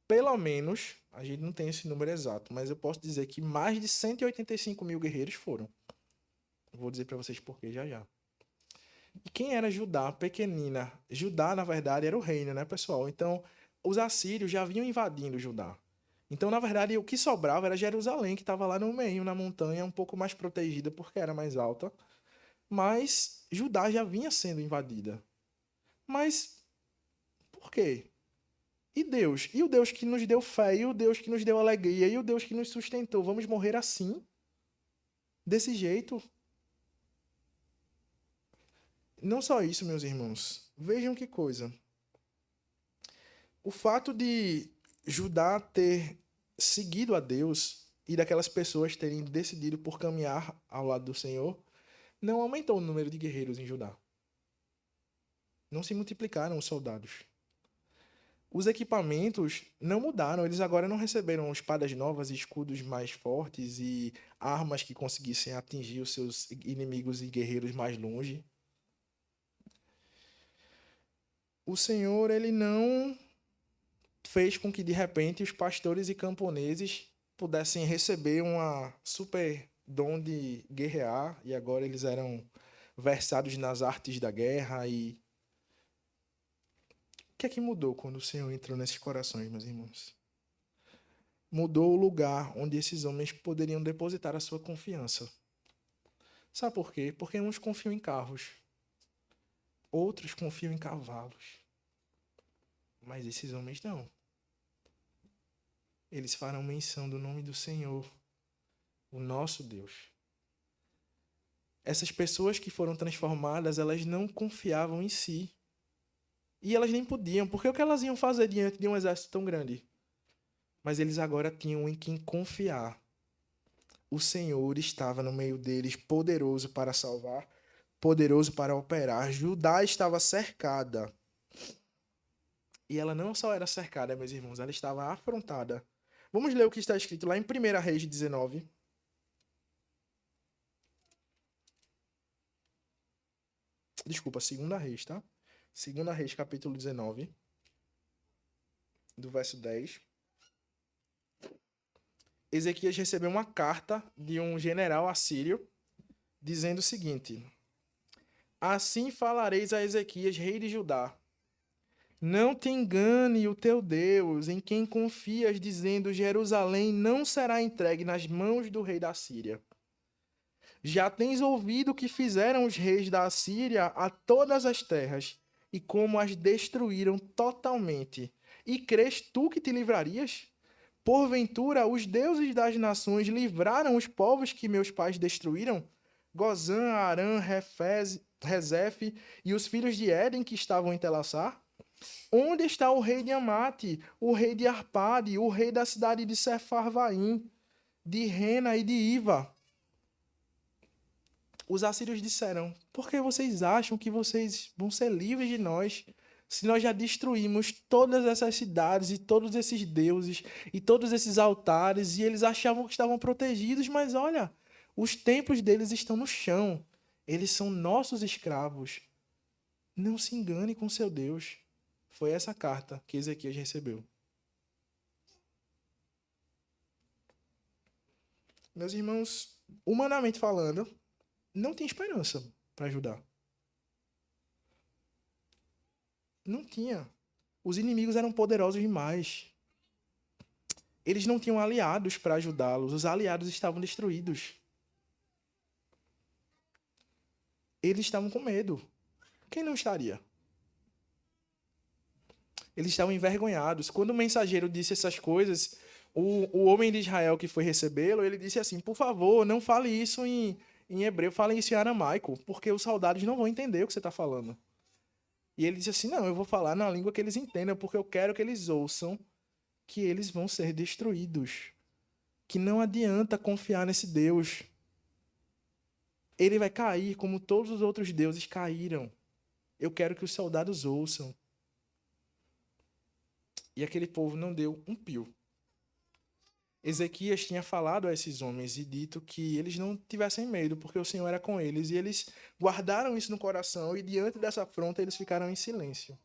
pelo menos, a gente não tem esse número exato, mas eu posso dizer que mais de 185 mil guerreiros foram. Vou dizer para vocês por quê já já. E quem era Judá, pequenina? Judá, na verdade, era o reino, né, pessoal? Então, os assírios já vinham invadindo Judá. Então, na verdade, o que sobrava era Jerusalém, que estava lá no meio, na montanha, um pouco mais protegida porque era mais alta. Mas Judá já vinha sendo invadida. Mas por quê? E Deus? E o Deus que nos deu fé? E o Deus que nos deu alegria? E o Deus que nos sustentou? Vamos morrer assim? Desse jeito? Não só isso, meus irmãos. Vejam que coisa. O fato de Judá ter seguido a Deus e daquelas pessoas terem decidido por caminhar ao lado do Senhor não aumentou o número de guerreiros em Judá. Não se multiplicaram os soldados. Os equipamentos não mudaram, eles agora não receberam espadas novas, escudos mais fortes e armas que conseguissem atingir os seus inimigos e guerreiros mais longe. O Senhor, ele não fez com que de repente os pastores e camponeses pudessem receber uma super dom de guerrear e agora eles eram versados nas artes da guerra e o que é que mudou quando o Senhor entrou nesses corações, meus irmãos? Mudou o lugar onde esses homens poderiam depositar a sua confiança. Sabe por quê? Porque uns confiam em carros, outros confiam em cavalos. Mas esses homens não. Eles farão menção do nome do Senhor, o nosso Deus. Essas pessoas que foram transformadas, elas não confiavam em si. E elas nem podiam, porque o que elas iam fazer diante de um exército tão grande? Mas eles agora tinham em quem confiar. O Senhor estava no meio deles, poderoso para salvar, poderoso para operar. Judá estava cercada. E ela não só era cercada, meus irmãos, ela estava afrontada. Vamos ler o que está escrito lá em 1 Reis 19. Desculpa, 2 Reis, tá? 2 Reis, capítulo 19, do verso 10. Ezequias recebeu uma carta de um general assírio dizendo o seguinte: Assim falareis a Ezequias, rei de Judá: Não te engane o teu Deus, em quem confias, dizendo: Jerusalém não será entregue nas mãos do rei da Síria. Já tens ouvido o que fizeram os reis da Assíria a todas as terras, e como as destruíram totalmente. E crês tu que te livrarias? Porventura, os deuses das nações livraram os povos que meus pais destruíram? Gozã, Arã, Rezefe e os filhos de Éden que estavam em Telassar? Onde está o rei de Amate, o rei de Arpade, o rei da cidade de Sefarvaim, de Rena e de Iva? Os assírios disseram: Por que vocês acham que vocês vão ser livres de nós, se nós já destruímos todas essas cidades e todos esses deuses e todos esses altares, e eles achavam que estavam protegidos, mas olha, os templos deles estão no chão. Eles são nossos escravos. Não se engane com seu Deus. Foi essa carta que Ezequias recebeu. Meus irmãos, humanamente falando, não tem esperança para ajudar. Não tinha. Os inimigos eram poderosos demais. Eles não tinham aliados para ajudá-los. Os aliados estavam destruídos. Eles estavam com medo. Quem não estaria? Eles estavam envergonhados. Quando o mensageiro disse essas coisas, o homem de Israel que foi recebê-lo, ele disse assim: Por favor, não fale isso em hebreu, fale isso em aramaico, porque os soldados não vão entender o que você está falando. E ele disse assim: Não, eu vou falar na língua que eles entendam, porque eu quero que eles ouçam que eles vão ser destruídos. Que não adianta confiar nesse Deus. Ele vai cair como todos os outros deuses caíram. Eu quero que os soldados ouçam. E aquele povo não deu um pio. Ezequias tinha falado a esses homens e dito que eles não tivessem medo, porque o Senhor era com eles. E eles guardaram isso no coração e diante dessa afronta eles ficaram em silêncio.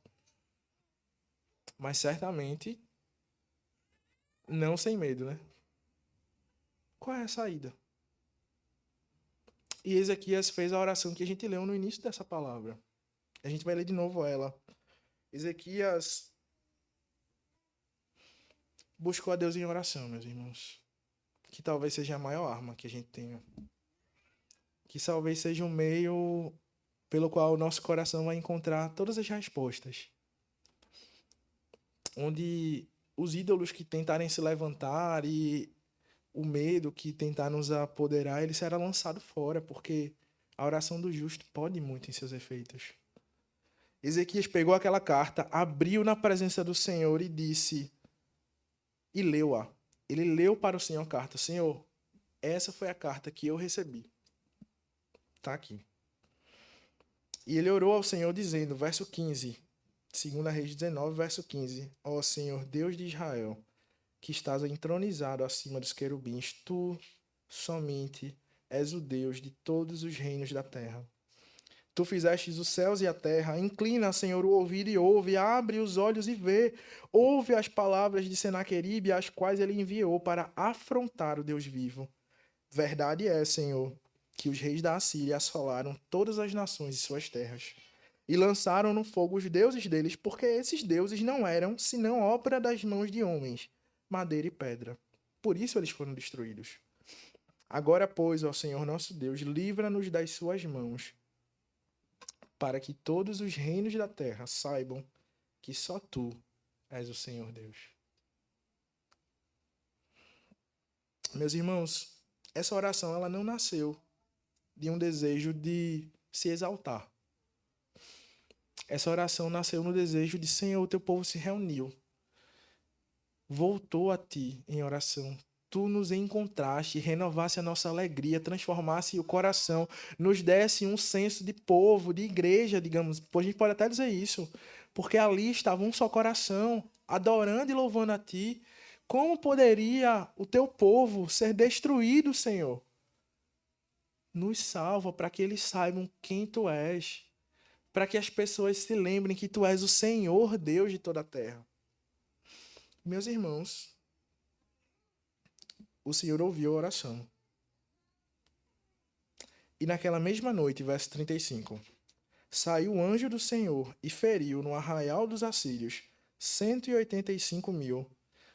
Mas certamente não sem medo, né? Qual é a saída? E Ezequias fez a oração que a gente leu no início dessa palavra. A gente vai ler de novo ela. Ezequias buscou a Deus em oração, meus irmãos. Que talvez seja a maior arma que a gente tenha. Que talvez seja um meio pelo qual o nosso coração vai encontrar todas as respostas. Onde os ídolos que tentarem se levantar e o medo que tentar nos apoderar, ele será lançado fora, porque a oração do justo pode muito em seus efeitos. Ezequias pegou aquela carta, abriu na presença do Senhor e disse, e leu-a. Ele leu para o Senhor a carta. Senhor, essa foi a carta que eu recebi. Está aqui. E ele orou ao Senhor dizendo, verso 15, 2 Reis 19, verso 15, ó Senhor, Deus de Israel, que estás entronizado acima dos querubins, tu somente és o Deus de todos os reinos da terra. Tu fizestes os céus e a terra, inclina, Senhor, o ouvido e ouve, abre os olhos e vê, ouve as palavras de Senaqueribe, as quais ele enviou para afrontar o Deus vivo. Verdade é, Senhor, que os reis da Assíria assolaram todas as nações e suas terras, e lançaram no fogo os deuses deles, porque esses deuses não eram senão obra das mãos de homens, madeira e pedra. Por isso eles foram destruídos. Agora, pois, ó Senhor nosso Deus, livra-nos das suas mãos, para que todos os reinos da terra saibam que só tu és o Senhor Deus. Meus irmãos, essa oração ela não nasceu de um desejo de se exaltar. Essa oração nasceu no desejo de, Senhor, o teu povo se reuniu, voltou a ti em oração. Tu nos encontraste, renovasse a nossa alegria, transformasse o coração, nos desse um senso de povo, de igreja, digamos. A gente pode até dizer isso, porque ali estava um só coração, adorando e louvando a ti. Como poderia o teu povo ser destruído, Senhor? Nos salva para que eles saibam quem tu és, para que as pessoas se lembrem que tu és o Senhor Deus de toda a terra. Meus irmãos, o Senhor ouviu a oração. E naquela mesma noite, verso 35, saiu o anjo do Senhor e feriu no arraial dos assírios 185.000.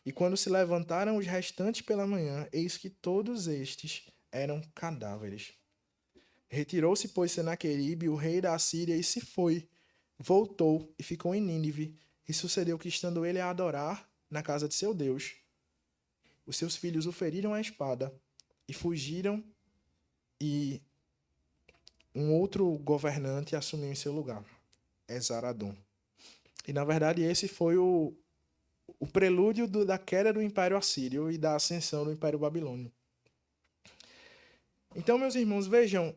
E quando se levantaram os restantes pela manhã, eis que todos estes eram cadáveres. Retirou-se, pois, Senaqueribe, o rei da Assíria, e se foi. Voltou e ficou em Nínive. E sucedeu que, estando ele a adorar na casa de seu Deus, os seus filhos o feriram à espada e fugiram, e um outro governante assumiu em seu lugar, Esaradom. E, na verdade, esse foi o prelúdio da queda do Império Assírio e da ascensão do Império Babilônio. Então, meus irmãos, vejam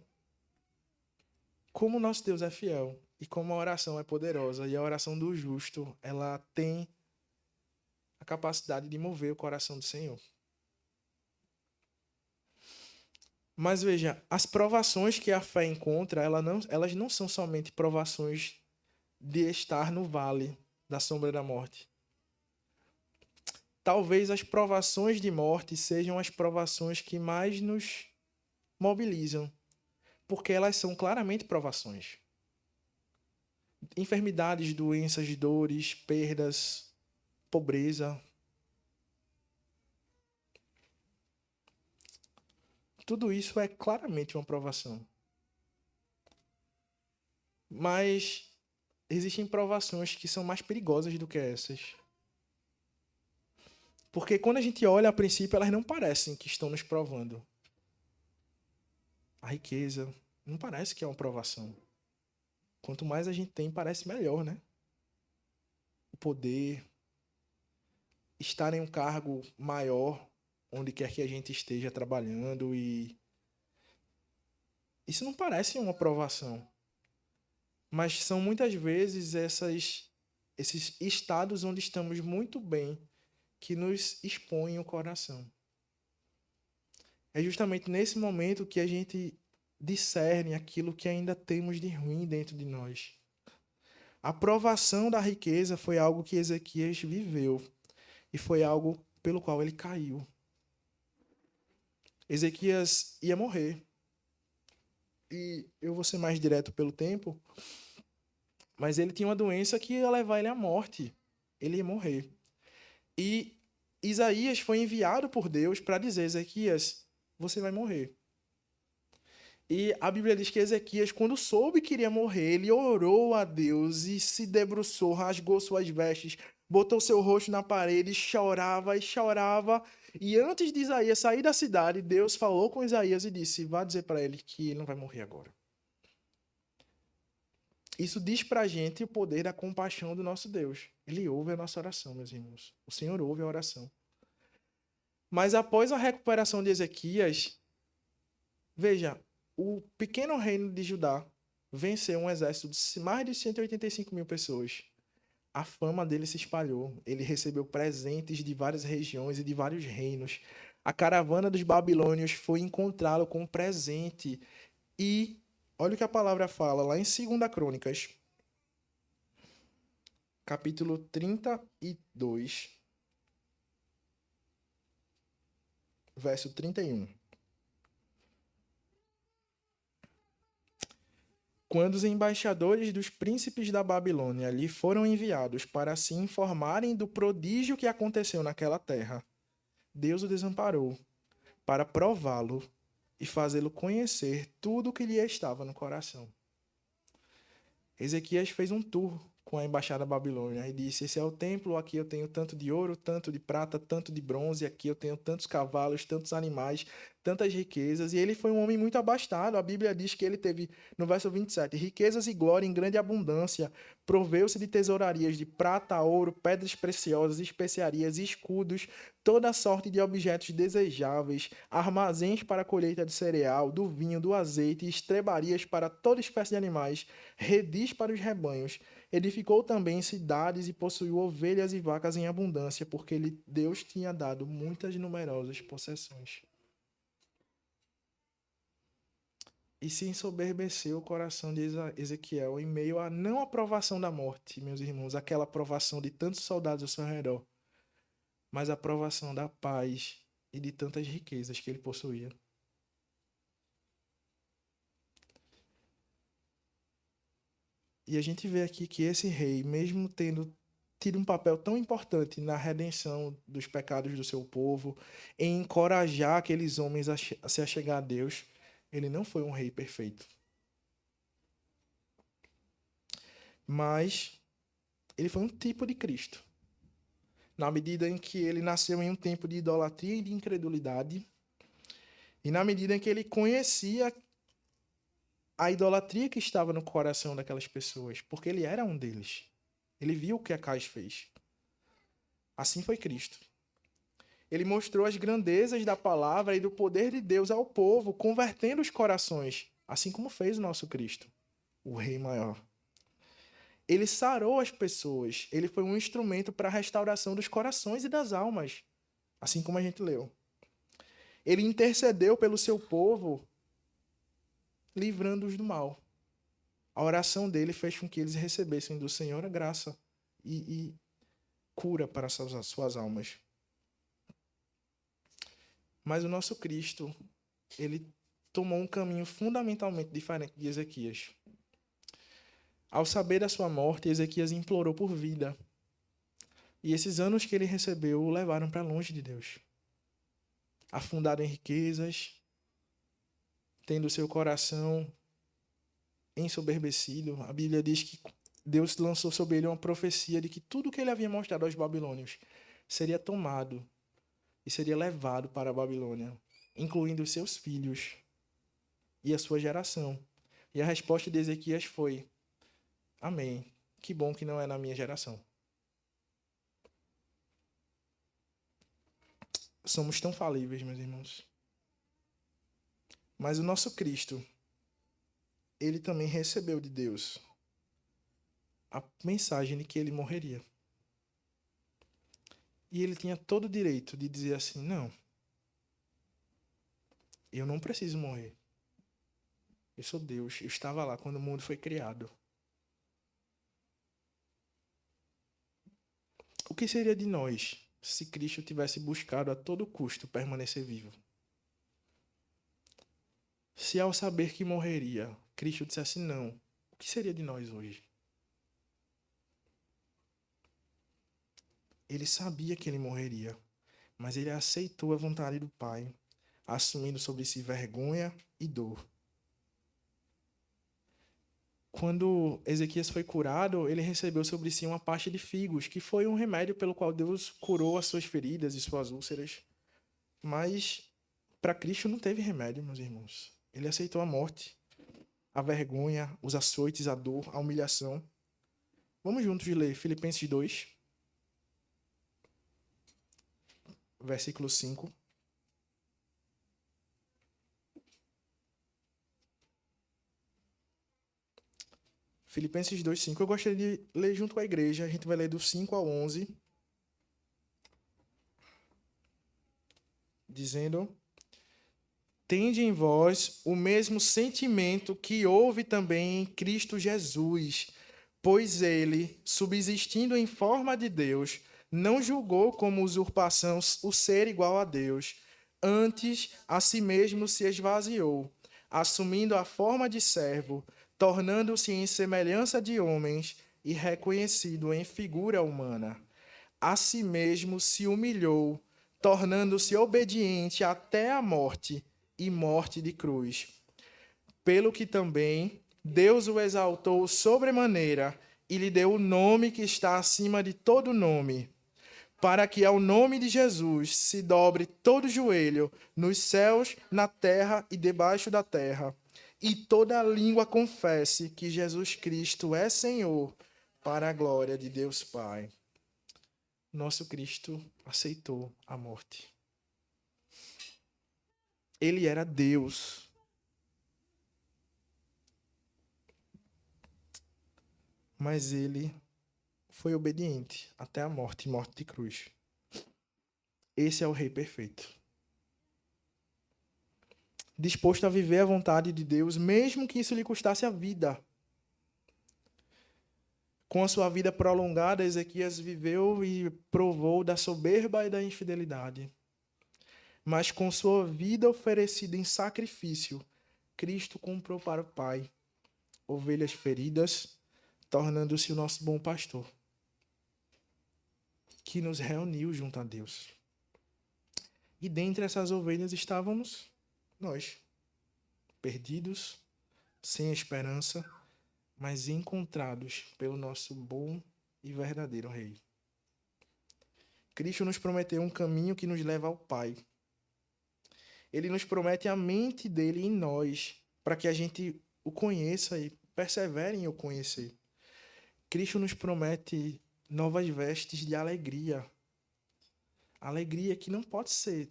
como nosso Deus é fiel e como a oração é poderosa. E a oração do justo, ela tem a capacidade de mover o coração do Senhor. Mas veja, as provações que a fé encontra, elas não são somente provações de estar no vale da sombra da morte. Talvez as provações de morte sejam as provações que mais nos mobilizam, porque elas são claramente provações. Enfermidades, doenças, dores, perdas, pobreza. Tudo isso é claramente uma provação. Mas existem provações que são mais perigosas do que essas. Porque quando a gente olha, a princípio, elas não parecem que estão nos provando. A riqueza não parece que é uma provação. Quanto mais a gente tem, parece melhor, né? O poder, estar em um cargo maior, onde quer que a gente esteja trabalhando, e isso não parece uma provação. Mas são muitas vezes esses estados onde estamos muito bem que nos expõem o coração. É justamente nesse momento que a gente discerne aquilo que ainda temos de ruim dentro de nós. A provação da riqueza foi algo que Ezequias viveu. E foi algo pelo qual ele caiu. Ezequias ia morrer. E eu vou ser mais direto pelo tempo, mas ele tinha uma doença que ia levar ele à morte. Ele ia morrer. E Isaías foi enviado por Deus para dizer: Ezequias, você vai morrer. E a Bíblia diz que Ezequias, quando soube que iria morrer, ele orou a Deus e se debruçou, rasgou suas vestes, botou seu rosto na parede, chorava e chorava. E antes de Isaías sair da cidade, Deus falou com Isaías e disse: vá dizer para ele que ele não vai morrer agora. Isso diz pra gente o poder da compaixão do nosso Deus. Ele ouve a nossa oração, meus irmãos. O Senhor ouve a oração. Mas após a recuperação de Ezequias, veja, o pequeno reino de Judá venceu um exército de mais de 185 mil pessoas. A fama dele se espalhou. Ele recebeu presentes de várias regiões e de vários reinos. A caravana dos babilônios foi encontrá-lo com um presente. E olha o que a palavra fala lá em 2 Crônicas, capítulo 32, verso 31. Quando os embaixadores dos príncipes da Babilônia lhe foram enviados para se informarem do prodígio que aconteceu naquela terra, Deus o desamparou para prová-lo e fazê-lo conhecer tudo o que lhe estava no coração. Ezequias fez um tour com a embaixada babilônica e disse: esse é o templo, aqui eu tenho tanto de ouro, tanto de prata, tanto de bronze, aqui eu tenho tantos cavalos, tantos animais, tantas riquezas. E ele foi um homem muito abastado. A Bíblia diz que ele teve, no verso 27, riquezas e glória em grande abundância, proveu-se de tesourarias de prata, ouro, pedras preciosas, especiarias, escudos, toda sorte de objetos desejáveis, armazéns para a colheita de cereal, do vinho, do azeite, estrebarias para toda espécie de animais, redis para os rebanhos. Edificou também cidades e possuiu ovelhas e vacas em abundância, porque Deus tinha dado muitas numerosas possessões. E se ensoberbeceu o coração de Ezequiel em meio à não aprovação da morte, meus irmãos, aquela aprovação de tantos soldados ao seu redor, mas a aprovação da paz e de tantas riquezas que ele possuía. E a gente vê aqui que esse rei, mesmo tendo tido um papel tão importante na redenção dos pecados do seu povo, em encorajar aqueles homens a se achegar a Deus, ele não foi um rei perfeito. Mas ele foi um tipo de Cristo. Na medida em que ele nasceu em um tempo de idolatria e de incredulidade, e na medida em que ele conhecia a idolatria que estava no coração daquelas pessoas, porque ele era um deles. Ele viu o que Acais fez. Assim foi Cristo. Ele mostrou as grandezas da palavra e do poder de Deus ao povo, convertendo os corações, assim como fez o nosso Cristo, o Rei Maior. Ele sarou as pessoas. Ele foi um instrumento para a restauração dos corações e das almas, assim como a gente leu. Ele intercedeu pelo seu povo, livrando-os do mal. A oração dele fez com que eles recebessem do Senhor a graça e cura para as suas almas. Mas o nosso Cristo, ele tomou um caminho fundamentalmente diferente de Ezequias. Ao saber da sua morte, Ezequias implorou por vida. E esses anos que ele recebeu o levaram para longe de Deus. Afundado em riquezas, tendo seu coração ensoberbecido. A Bíblia diz que Deus lançou sobre ele uma profecia de que tudo que ele havia mostrado aos babilônios seria tomado e seria levado para a Babilônia, incluindo os seus filhos e a sua geração. E a resposta de Ezequias foi: amém. Que bom que não é na minha geração. Somos tão falíveis, meus irmãos. Mas o nosso Cristo, ele também recebeu de Deus a mensagem de que ele morreria. E ele tinha todo o direito de dizer assim: não, eu não preciso morrer. Eu sou Deus, eu estava lá quando o mundo foi criado. O que seria de nós se Cristo tivesse buscado a todo custo permanecer vivo? Se ao saber que morreria, Cristo dissesse não, o que seria de nós hoje? Ele sabia que ele morreria, mas ele aceitou a vontade do Pai, assumindo sobre si vergonha e dor. Quando Ezequias foi curado, ele recebeu sobre si uma pasta de figos, que foi um remédio pelo qual Deus curou as suas feridas e suas úlceras. Mas para Cristo não teve remédio, meus irmãos. Ele aceitou a morte, a vergonha, os açoites, a dor, a humilhação. Vamos juntos ler Filipenses 2, versículo 5. Filipenses 2, 5. Eu gostaria de ler junto com a igreja. A gente vai ler do 5 ao 11. Dizendo: tende em vós o mesmo sentimento que houve também em Cristo Jesus, pois ele, subsistindo em forma de Deus, não julgou como usurpação o ser igual a Deus. Antes, a si mesmo se esvaziou, assumindo a forma de servo, tornando-se em semelhança de homens e reconhecido em figura humana. A si mesmo se humilhou, tornando-se obediente até a morte e morte de cruz. Pelo que também Deus o exaltou sobremaneira e lhe deu o nome que está acima de todo nome, para que ao nome de Jesus se dobre todo joelho, nos céus, na terra e debaixo da terra, e toda língua confesse que Jesus Cristo é Senhor, para a glória de Deus Pai. Nosso Cristo aceitou a morte. Ele era Deus. Mas ele foi obediente até a morte e morte de cruz. Esse é o Rei perfeito. Disposto a viver a vontade de Deus, mesmo que isso lhe custasse a vida. Com a sua vida prolongada, Ezequias viveu e provou da soberba e da infidelidade. Mas com sua vida oferecida em sacrifício, Cristo comprou para o Pai ovelhas feridas, tornando-se o nosso bom pastor, que nos reuniu junto a Deus. E dentre essas ovelhas estávamos nós, perdidos, sem esperança, mas encontrados pelo nosso bom e verdadeiro Rei. Cristo nos prometeu um caminho que nos leva ao Pai. Ele nos promete a mente dele em nós, para que a gente o conheça e persevere em o conhecer. Cristo nos promete novas vestes de alegria. Alegria que não pode ser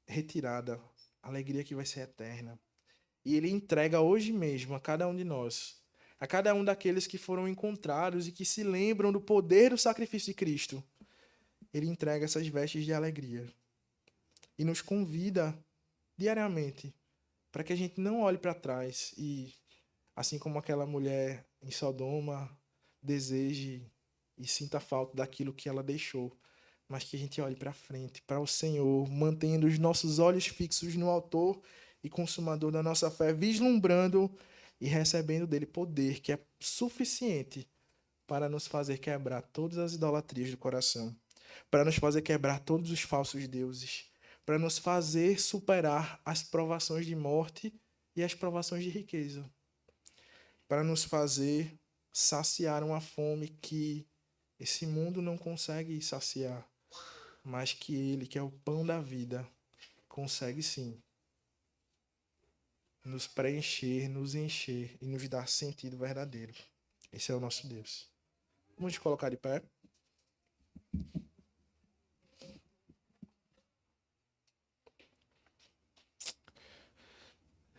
retirada. Alegria que vai ser eterna. E ele entrega hoje mesmo a cada um de nós, a cada um daqueles que foram encontrados e que se lembram do poder do sacrifício de Cristo. Ele entrega essas vestes de alegria e nos convida diariamente para que a gente não olhe para trás e, assim como aquela mulher em Sodoma, deseje e sinta falta daquilo que ela deixou, mas que a gente olhe para frente, para o Senhor, mantendo os nossos olhos fixos no Autor e Consumador da nossa fé, vislumbrando e recebendo dele poder que é suficiente para nos fazer quebrar todas as idolatrias do coração, para nos fazer quebrar todos os falsos deuses, para nos fazer superar as provações de morte e as provações de riqueza, para nos fazer saciar uma fome que esse mundo não consegue saciar, mas que ele, que é o pão da vida, consegue sim nos preencher, nos encher e nos dar sentido verdadeiro. Esse é o nosso Deus. Vamos colocar de pé.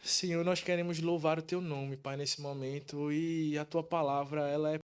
Senhor, nós queremos louvar o teu nome, Pai, nesse momento, e a tua palavra, ela é